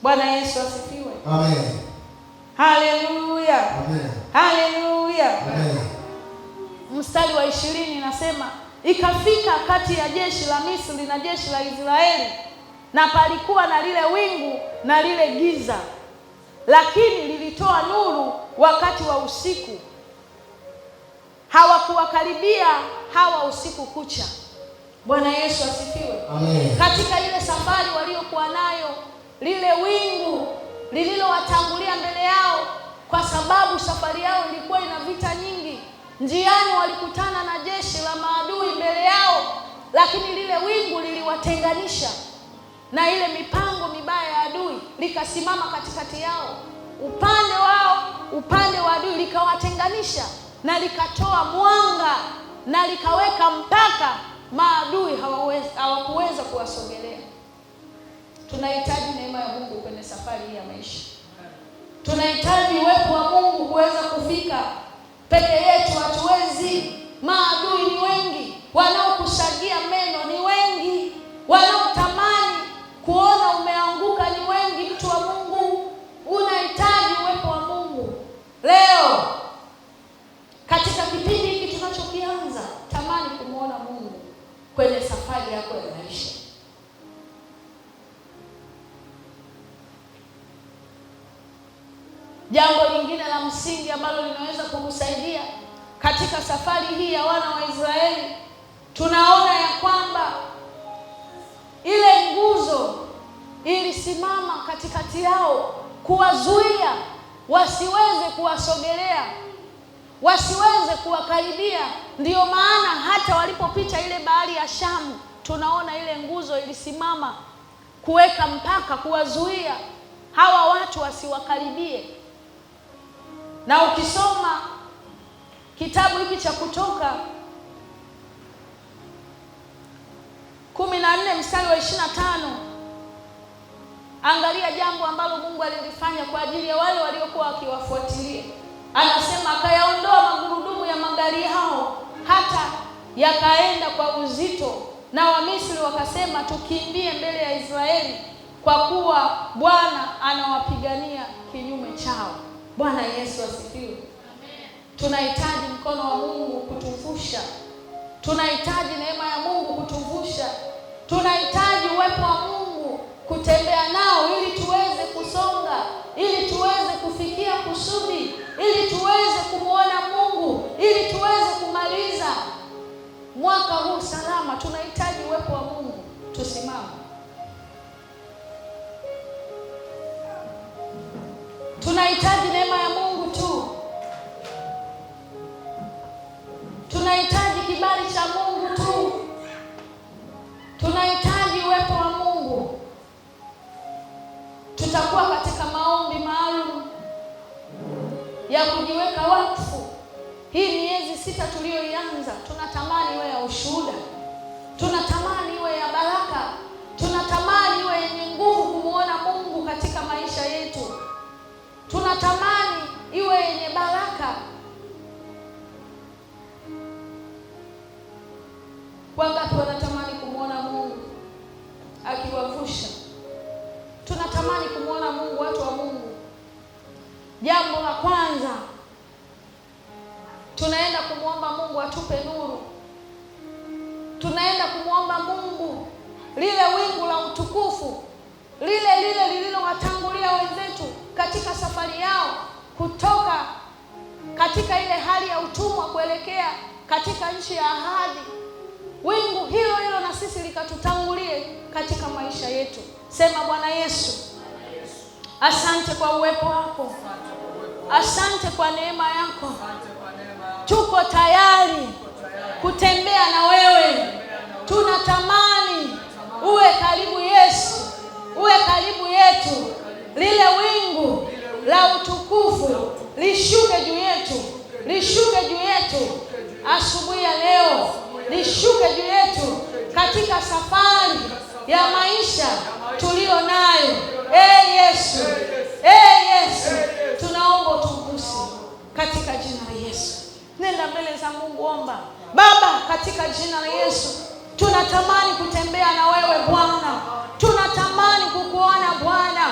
Bwana Yesu asifiwe. Amen. Haleluya. Amen. Haleluya. Amen. Mstari wa 20 inasema, ikafika kati ya jeshi la Misri na jeshi la Israeli, na palikuwa na lile wingu na lile giza, lakini lilitoa nuru wakati wa usiku. Hawakuwakaribia hawa usiku kucha. Bwana Yesu asifiwe. Amen. Katika ile safari waliokuwa nayo, lile wingu lililowatangulia mbele yao, kwa sababu safari yao ilikuwa ina vita nyingi. Njiani walikutana na jeshi la maadui mbele yao, lakini lile wingu liliwatenganisha, na ile mipango mibaya ya adui likasimama katikati yao. Upande wao, upande wa adui likawatenganisha, na likatoa mwanga, na likaweka mpaka maadui hawakuweza kuwasogelea. Tunahitaji neema ya Mungu kwenye safari hii ya maisha. Tunahitaji uwepo wa Mungu kuweza kufika. Peke yetu hatuwezi. Maadui ni wengi, wanaokusagia meno ni wengi, wanaotamani kuona umeanguka ni wengi. Mtu wa Mungu, unahitaji uwepo wa Mungu leo. Katika kipindi hiki tunachokianza, tamani kumuona Mungu kwenye safari yako ya maisha. Jambo lingine la msingi ambalo linaweza kukusaidia katika safari hii ya wana wa Israeli, tunaona ya kwamba ile nguzo ilisimama katikati yao kuwazuia wasiweze kuwasogelea, wasiweze kuwakaribia. Ndiyo maana hata walipopita ile bahari ya Shamu, tunaona ile nguzo ilisimama kuweka mpaka, kuwazuia hawa watu wasiwakaribie. Na ukisoma kitabu hiki cha Kutoka 14 mstari wa 25, angalia jambo ambalo Mungu alilifanya kwa ajili ya wale waliokuwa wakiwafuatilia. Anasema, akayaondoa magurudumu ya magari hao hata yakaenda kwa uzito, na Wamisri wakasema, tukimbie mbele ya Israeli, kwa kuwa Bwana anawapigania kinyume chao. Bwana Yesu asifiwe. Amen. Tunahitaji mkono wa Mungu kutuvusha. Tunahitaji neema ya Mungu kutuvusha. Tunahitaji uwepo wa Mungu kutembea nao, ili tuweze kusonga, ili tuweze kufikia kusudi, ili tuweze kumwona Mungu, ili tuweze kumaliza mwaka huu salama. Tunahitaji uwepo wa Mungu. Tusimame. Tunahitaji neema ya Mungu tu. Tunahitaji kibali cha Mungu tu. Tunahitaji uwepo wa Mungu. Tutakuwa katika maombi maalum ya kujiweka wakfu. Hii miezi 6 tuliyoianza, tunatamani iwe ya ushuhuda. Tunatamani iwe ya baraka. Tunatamani iwe yenye nguvu kumuona Mungu katika maisha yetu. Tunatamani iwe yenye baraka. Wangapi wanatamani kumuona Mungu akiwavusha? Tunatamani kumuona Mungu, watu wa Mungu. Jambo la kwanza, tunaenda kumwomba Mungu atupe nuru. Tunaenda kumwomba Mungu lile wingu la utukufu, lile lililowatangulia wenzetu katika safari yao kutoka katika ile hali ya utumwa kuelekea katika nchi ya ahadi. Wingu hilo na sisi likatutangulie katika maisha yetu. Sema, Bwana Yesu, asante kwa uwepo wako. Asante kwa neema yako. Tuko tayari kutembea na wewe. Tunatamani uwe karibu Yesu, uwe karibu yetu. Lile wingu la utukufu lishuke juu yetu, lishuke juu yetu asubuhi ya leo, lishuke juu yetu katika safari ya maisha tulio nayo. Yesu, Yesu, tunaomba utuguse katika jina la Yesu. Nenda mbele za Mungu, omba. Baba, katika jina la Yesu, tunatamani kutembea na wewe Bwana. Tunatamani kukuona Bwana.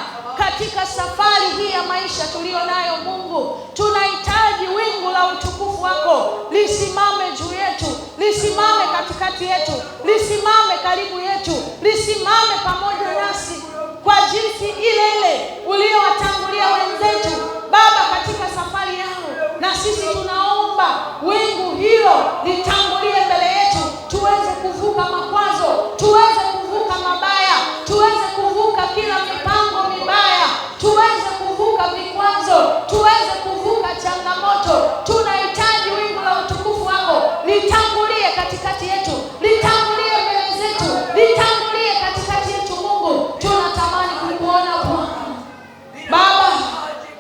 katika safari hii ya maisha tuliyo nayo Mungu, tunahitaji wingu la utukufu wako lisimame juu yetu, lisimame katikati yetu, lisimame karibu yetu, lisimame pamoja nasi kwa jinsi ile ile uliowatangulia wenzetu Baba katika safari yao. Na sisi tunaomba wingu hilo litangulie mbele yetu, tuweze kuvuka makwazo, tuweze kuvuka mabaya, tuweze kuvuka kila mipango mibaya, tuweze kuvuka vikwazo, tuweze kuvuka changamoto. Tunahitaji wingu la utukufu wako litangulie katikati yetu, litangulie mbele zetu, litangulie katikati yetu Mungu. Tunatamani kukuona Baba,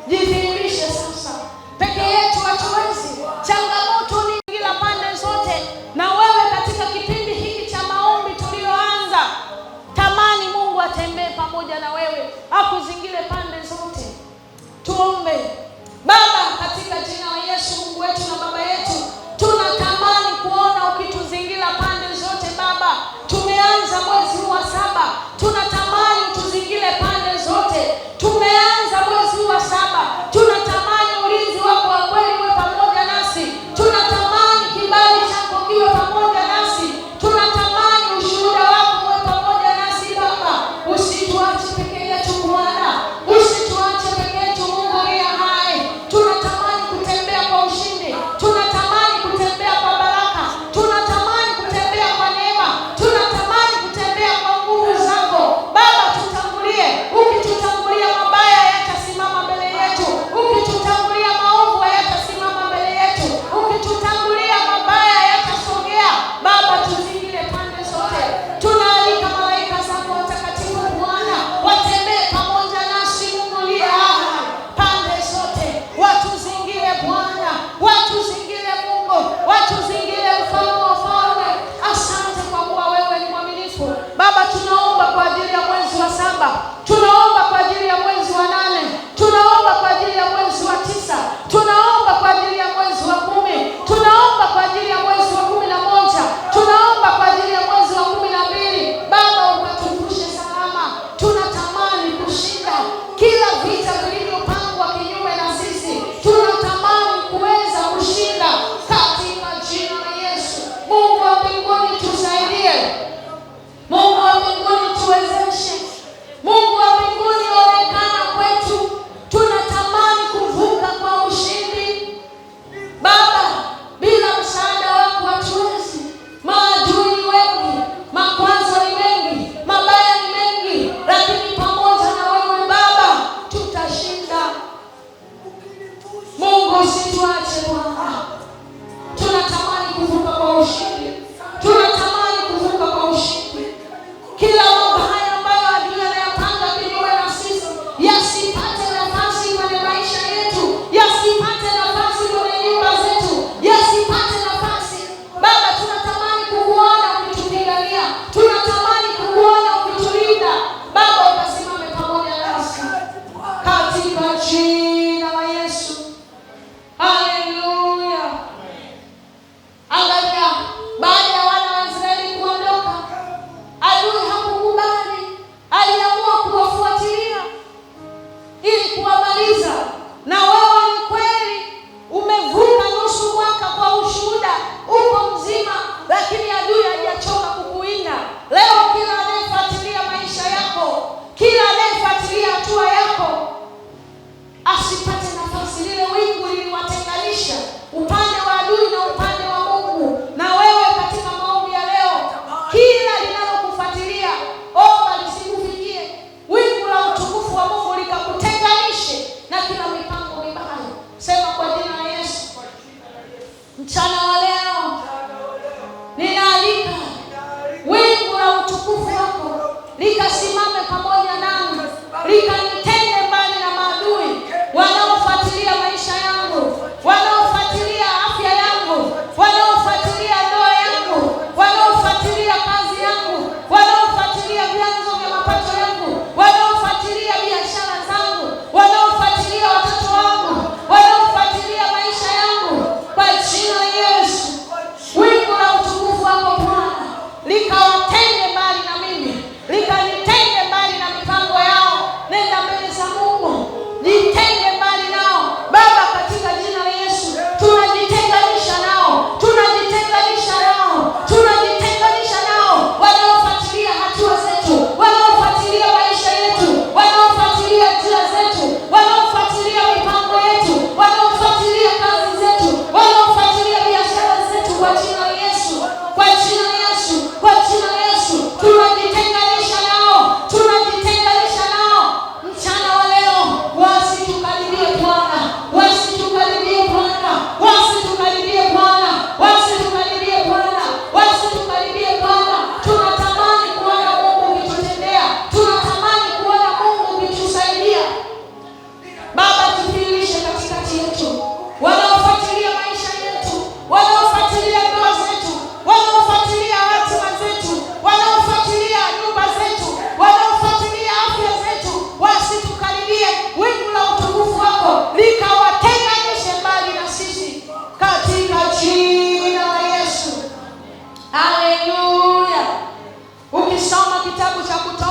jidhihirishe sasa. Peke yetu hatuwezi, changamoto ni kila pande zote, na wewe katika kipindi hiki cha maombi tulioanza, tamani Mungu atembee pamoja na wewe, akuzingile pande zote. Tuombe. Baba, katika jina la Yesu Mungu wetu na Baba yetu, tunatamani kuona ukituzingira pande zote Baba. Tumeanza mwezi wa 7, tunatamani utuzingile pande zote. Tumeanza mwezi wa 7, tunatamani ulinzi wako wa kweli uwe pamoja nasi. Tunatamani kibali chako kiwe pamoja nasi. Tunatamani ushuhuda wako uwe pamoja nasi Baba. Usituache peke yetu Bwana, usituache peke yetu Mungu aliye hai. Tunatamani kutembea kwa ushindi, tunatamani kutembea kwa baraka, tunatamani kutembea kwa neema, tunatamani kutembea kwa nguvu zako.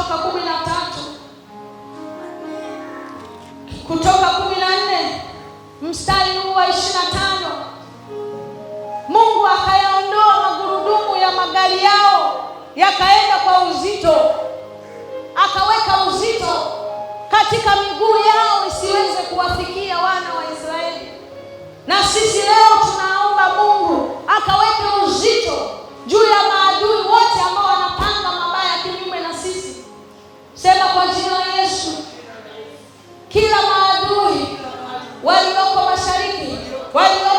Kutoka 13, Kutoka 14 mstari huu wa 25. Mungu akayaondoa magurudumu ya magari yao yakaenda kwa uzito, akaweka uzito katika miguu yao isiweze kuwafikia wana wa Israeli. Na sisi leo tunaomba Mungu akaweke uzito juu ya maadui wote ambao wanapanga mabaya kinyume na sisi. Sema kwa jina la Yesu, kila maadui walioko mashariki, walioko